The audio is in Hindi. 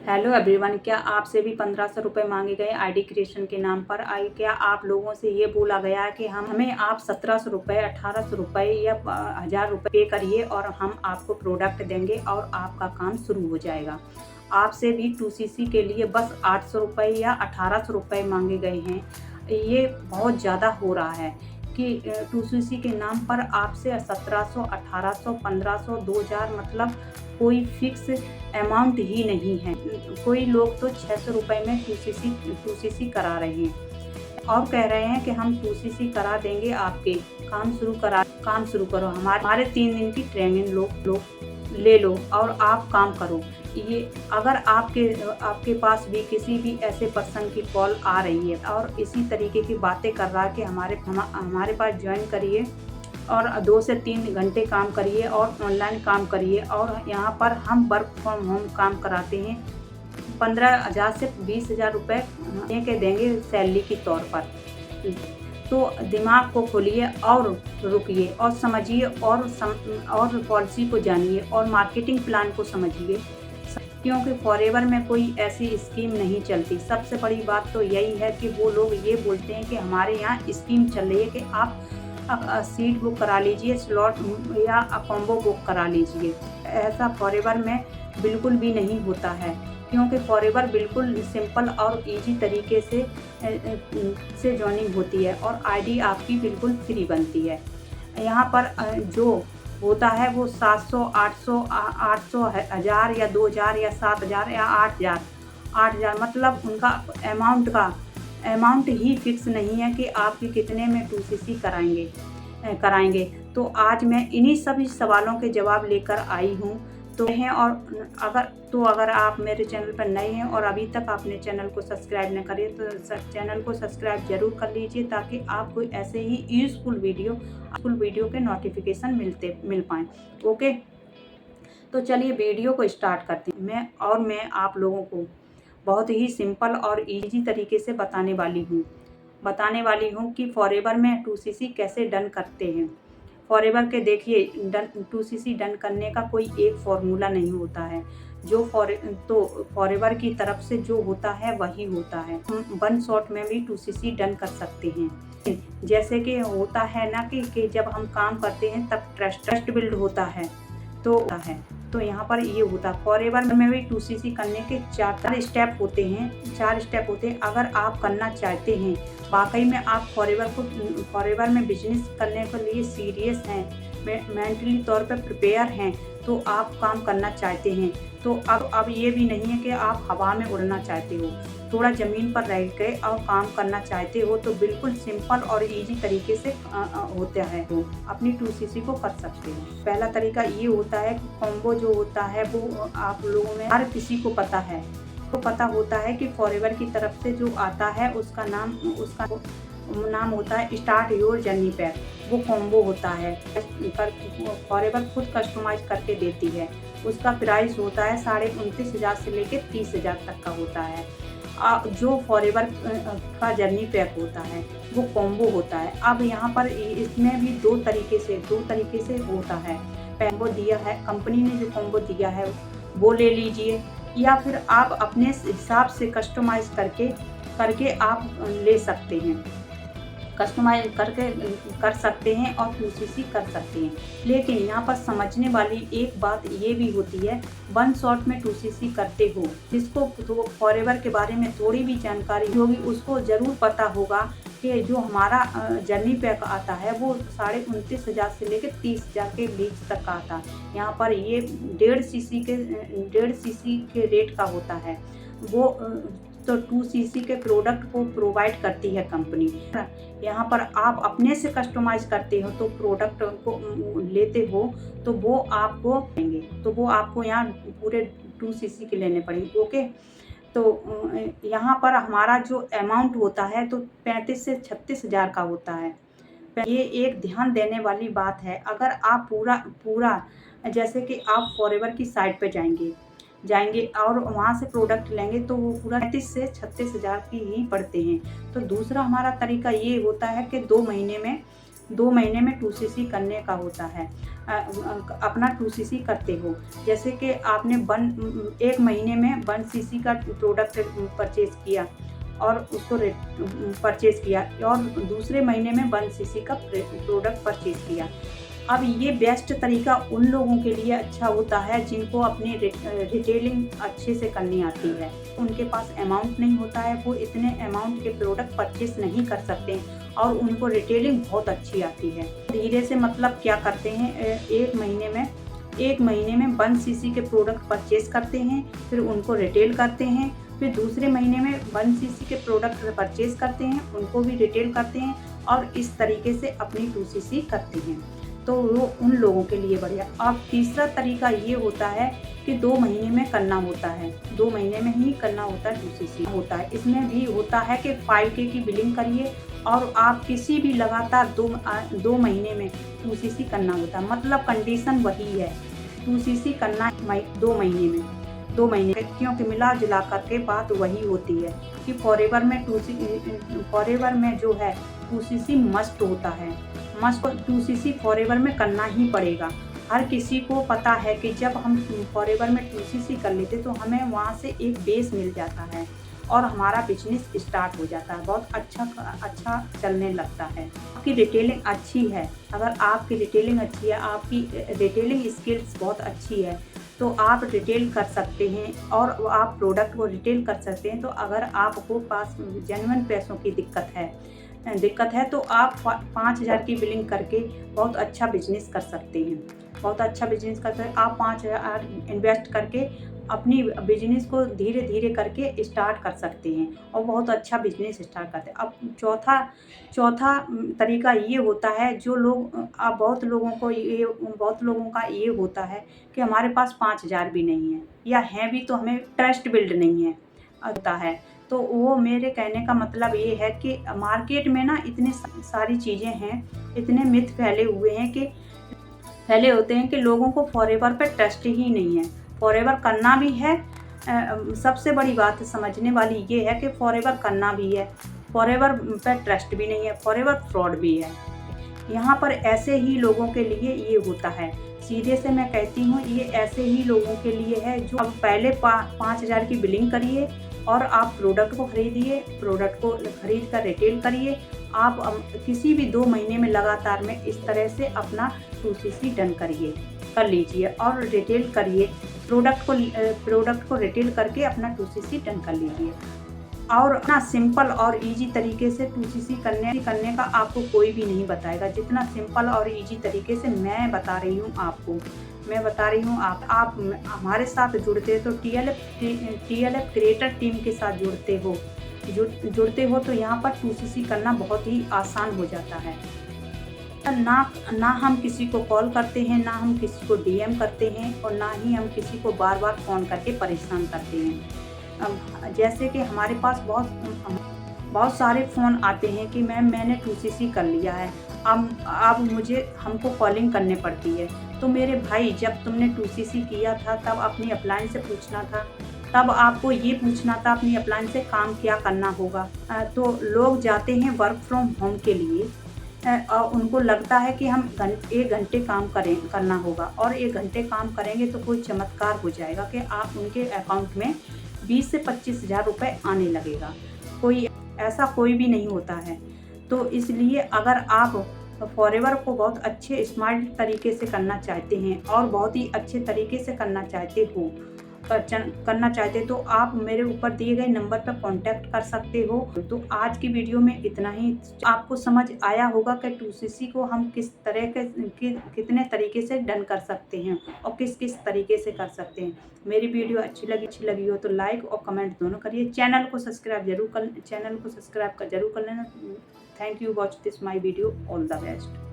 हेलो एवरीवन, क्या आपसे भी 1500 रुपये मांगे गए आईडी क्रिएशन के नाम पर? क्या आप लोगों से ये बोला गया है कि हमें आप 1700 रुपये, 1800 रुपये या 1000 रुपये पे करिए और हम आपको प्रोडक्ट देंगे और आपका काम शुरू हो जाएगा। आपसे भी 2CC के लिए बस 800 रुपये या 1800 रुपये मांगे गए हैं। ये बहुत ज़्यादा हो रहा है कि 2CC के नाम पर आपसे 1700, 1800, 1500, 2000 मतलब कोई फिक्स अमाउंट ही नहीं है। कोई लोग तो 600 रुपये में 2CC करा रहे हैं और कह रहे हैं कि हम 2CC करा देंगे, आपके काम शुरू करो, हमारे 3 दिन की ट्रेनिंग ले लो और आप काम करो। ये अगर आपके पास भी किसी भी ऐसे पर्सन की कॉल आ रही है और इसी तरीके की बातें कर रहा है कि हमारे पास ज्वाइन करिए और 2 से 3 घंटे काम करिए और ऑनलाइन काम करिए और यहाँ पर हम वर्क फ्रॉम होम काम कराते हैं, 15,000 से 20,000 रुपये के देंगे सैलरी के तौर पर। तो दिमाग को खोलिए और रुकिए और समझिए और पॉलिसी को जानिए और मार्केटिंग प्लान को समझिए, क्योंकि फॉरएवर में कोई ऐसी स्कीम नहीं चलती। सबसे बड़ी बात तो यही है कि वो लोग ये बोलते हैं कि हमारे यहाँ स्कीम चल रही है कि आप सीट बुक करा लीजिए, स्लॉट या कॉम्बो बुक करा लीजिए। ऐसा फॉरएवर में बिल्कुल भी नहीं होता है, क्योंकि फॉरएवर बिल्कुल सिंपल और इजी तरीके से ज्वाइनिंग होती है और आईडी आपकी बिल्कुल फ्री बनती है। यहाँ पर जो होता है वो 700, 800, 1000 या 2000 या 7000 या 8000 मतलब उनका अमाउंट ही फिक्स नहीं है कि आपके कितने में 2CC कराएंगे। तो आज मैं इन्हीं सभी सवालों के जवाब लेकर आई हूँ। तो हैं और अगर आप मेरे चैनल पर नए हैं और अभी तक आपने चैनल को सब्सक्राइब न करें तो चैनल को सब्सक्राइब जरूर कर लीजिए, ताकि आपको ऐसे ही यूज़फुल वीडियो के नोटिफिकेशन मिल पाएँ। ओके, तो चलिए वीडियो को स्टार्ट करते हैं। मैं आप लोगों को बहुत ही सिंपल और इजी तरीके से बताने वाली हूँ कि फॉरएवर में 2CC कैसे डन करते हैं। फॉरएवर के देखिए 2CC डन करने का कोई एक फॉर्मूला नहीं होता है। फॉरएवर की तरफ से जो होता है वही होता है। हम 1 शॉट में भी 2CC डन कर सकते हैं। जैसे कि होता है ना कि जब हम काम करते हैं तब ट्रस्ट बिल्ड होता है। तो यहाँ पर ये होता है। फॉरएवर में भी 2CC करने के 4 स्टेप होते हैं। अगर आप करना चाहते हैं, वाकई में आप फॉरएवर में बिजनेस करने के लिए सीरियस हैं, मेंटली तौर पर प्रिपेयर हैं, तो आप काम करना चाहते हैं, तो अब ये भी नहीं है कि आप हवा में उड़ना चाहते हो, थोड़ा ज़मीन पर रह के और काम करना चाहते हो, तो बिल्कुल सिंपल और इजी तरीके से होता है, तो अपनी 2CC को कर सकते हो। पहला तरीका ये होता है, कॉम्बो जो होता है वो आप लोगों में हर किसी को पता है, तो पता होता है कि फॉरएवर की तरफ से जो आता है उसका नाम होता है स्टार्ट योर जर्नी पैक। वो कॉम्बो होता है, फॉरएवर खुद कस्टमाइज करके देती है। उसका प्राइस होता है 29,500 से लेके 30,000 तक का होता है। जो फॉरएवर का जर्नी पैक होता है वो कॉम्बो होता है। अब यहाँ पर इसमें भी दो तरीके से होता है। कॉम्बो दिया है कंपनी ने, जो कॉम्बो दिया है वो ले लीजिए, या फिर आप अपने हिसाब से कस्टमाइज करके आप ले सकते हैं, कस्टमाइज करके कर सकते हैं और 2CC कर सकते हैं। लेकिन यहाँ पर समझने वाली एक बात ये भी होती है, 1 शॉट में 2CC करते हो, जिसको तो फॉरएवर के बारे में थोड़ी भी जानकारी होगी उसको ज़रूर पता होगा कि जो हमारा जर्नी पैक आता है वो 29,500 से लेकर 30,000 के बीच तक का आता है। यहाँ पर ये 1.5 CC के रेट का होता है। वो तो 2CC के प्रोडक्ट को प्रोवाइड करती है कंपनी। यहाँ पर आप अपने से कस्टमाइज करते हो, तो प्रोडक्ट को लेते हो तो वो आपको यहाँ पूरे 2CC के लेने पड़ेंगे। ओके, तो यहाँ पर हमारा जो अमाउंट होता है तो 35 से 36,000 का होता है। ये एक ध्यान देने वाली बात है। अगर आप पूरा जैसे कि आप फॉरएवर की साइट पे जाएंगे और वहाँ से प्रोडक्ट लेंगे तो वो पूरा 35 से 36,000 की ही पड़ते हैं। तो दूसरा हमारा तरीका ये होता है कि 2 महीने में 2 महीने में 2cc करने का होता है। अपना 2cc करते हो, जैसे कि आपने 1 महीने में 1cc का प्रोडक्ट परचेज़ किया और उसको परचेज़ किया और दूसरे महीने में 1cc का प्रोडक्ट परचेज़ किया। अब ये बेस्ट तरीका उन लोगों के लिए अच्छा होता है जिनको अपनी रिटेलिंग अच्छे से करनी आती है। उनके पास अमाउंट नहीं होता है, वो इतने अमाउंट के प्रोडक्ट परचेस नहीं कर सकते और उनको रिटेलिंग बहुत अच्छी आती है। धीरे से मतलब क्या करते हैं, एक महीने में 1cc के प्रोडक्ट परचेस करते हैं, फिर उनको रिटेल करते हैं, फिर दूसरे महीने में 1cc के प्रोडक्ट परचेस करते हैं, उनको भी रिटेल करते हैं और इस तरीके से अपनी 2cc करते हैं। तो वो उन लोगों के लिए बढ़िया। अब तीसरा तरीका ये होता है कि 2 महीने में करना होता है, 2 महीने में ही करना होता है 2cc होता है। इसमें भी होता है कि 5K की बिलिंग करिए और आप किसी भी लगातार 2 महीने में 2cc करना होता है, मतलब कंडीशन वही है, 2cc करना 2 महीने में, 2 महीने, क्योंकि मिला जुला करके बात वही होती है कि फॉरएवर में जो है 2cc मस्ट होता है। मस्ट 2cc फॉरएवर में करना ही पड़ेगा। हर किसी को पता है कि जब हम फॉरएवर में 2cc कर लेते तो हमें वहाँ से एक बेस मिल जाता है और हमारा बिजनेस स्टार्ट हो जाता है, बहुत अच्छा चलने लगता है। आपकी रिटेलिंग अच्छी है, अगर आपकी रिटेलिंग अच्छी है, आपकी रिटेलिंग स्किल्स बहुत अच्छी है, तो आप रिटेल कर सकते हैं और आप प्रोडक्ट को रिटेल कर सकते हैं। तो अगर आपको पास जेन्युइन पैसों की दिक्कत है तो आप 5,000 की बिलिंग करके बहुत अच्छा बिजनेस कर सकते हैं। बहुत अच्छा बिजनेस करते हैं आप 5,000 इन्वेस्ट करके अपनी बिजनेस को धीरे धीरे करके स्टार्ट कर सकते हैं और बहुत अच्छा बिजनेस स्टार्ट करते हैं। अब चौथा तरीका ये होता है, जो लोग बहुत लोगों का ये होता है कि हमारे पास 5,000 भी नहीं है या हैं भी तो हमें ट्रस्ट बिल्ड नहीं है होता है। तो वो मेरे कहने का मतलब ये है कि मार्केट में ना इतनी सारी चीज़ें हैं, इतने मिथ फैले होते हैं कि लोगों को फॉरएवर पे ट्रस्ट ही नहीं है। फॉरएवर करना भी है, सबसे बड़ी बात समझने वाली ये है कि फॉरएवर करना भी है, फॉरएवर पे ट्रस्ट भी नहीं है, फॉरएवर फ्रॉड भी है। यहाँ पर ऐसे ही लोगों के लिए ये होता है, सीधे से मैं कहती हूँ, ये ऐसे ही लोगों के लिए है जो अब पहले 5,000 की बिलिंग करिए और आप प्रोडक्ट को खरीदिए, प्रोडक्ट को खरीद कर रिटेल करिए। आप किसी भी 2 महीने में लगातार में इस तरह से अपना 2cc डन कर लीजिए और रिटेल करिए, प्रोडक्ट को रिटेल करके अपना 2cc डन कर लीजिए। और इतना सिंपल और इजी तरीके से 2cc करने का आपको कोई भी नहीं बताएगा, जितना सिंपल और इजी तरीके से मैं बता रही हूँ आपको। आप हमारे साथ जुड़ते हो तो TLF क्रिएटर टीम के साथ जुड़ते हो तो यहाँ पर 2cc करना बहुत ही आसान हो जाता है। ना हम किसी को कॉल करते हैं, ना हम किसी को DM करते हैं और ना ही हम किसी को बार बार फ़ोन करके परेशान करते हैं। जैसे कि हमारे पास बहुत सारे फ़ोन आते हैं कि मैंने 2cc कर लिया है, अब हमको कॉलिंग करने पड़ती है। तो मेरे भाई, जब तुमने 2cc किया था तब अपनी अपलाइन से पूछना था, तब आपको ये पूछना था अपनी अपलाइन से काम क्या करना होगा। तो लोग जाते हैं वर्क फ्रॉम होम के लिए और उनको लगता है कि हम 1 घंटे काम करना होगा और 1 घंटे काम करेंगे तो कोई चमत्कार हो जाएगा कि आप उनके अकाउंट में 20 से 25,000 रुपये आने लगेगा। ऐसा कोई भी नहीं होता है। तो इसलिए अगर आप फॉरएवर को बहुत अच्छे स्मार्ट तरीके से करना चाहते हैं और बहुत ही अच्छे तरीके से करना चाहते तो आप मेरे ऊपर दिए गए नंबर पर कांटेक्ट कर सकते हो। तो आज की वीडियो में इतना ही। आपको समझ आया होगा कि 2cc को हम किस तरह के कितने तरीके से डन कर सकते हैं और किस तरीके से कर सकते हैं। मेरी वीडियो अच्छी लगी हो तो लाइक और कमेंट दोनों करिए। चैनल को सब्सक्राइब जरूर कर लेना। Thank you watch this my video. All the best.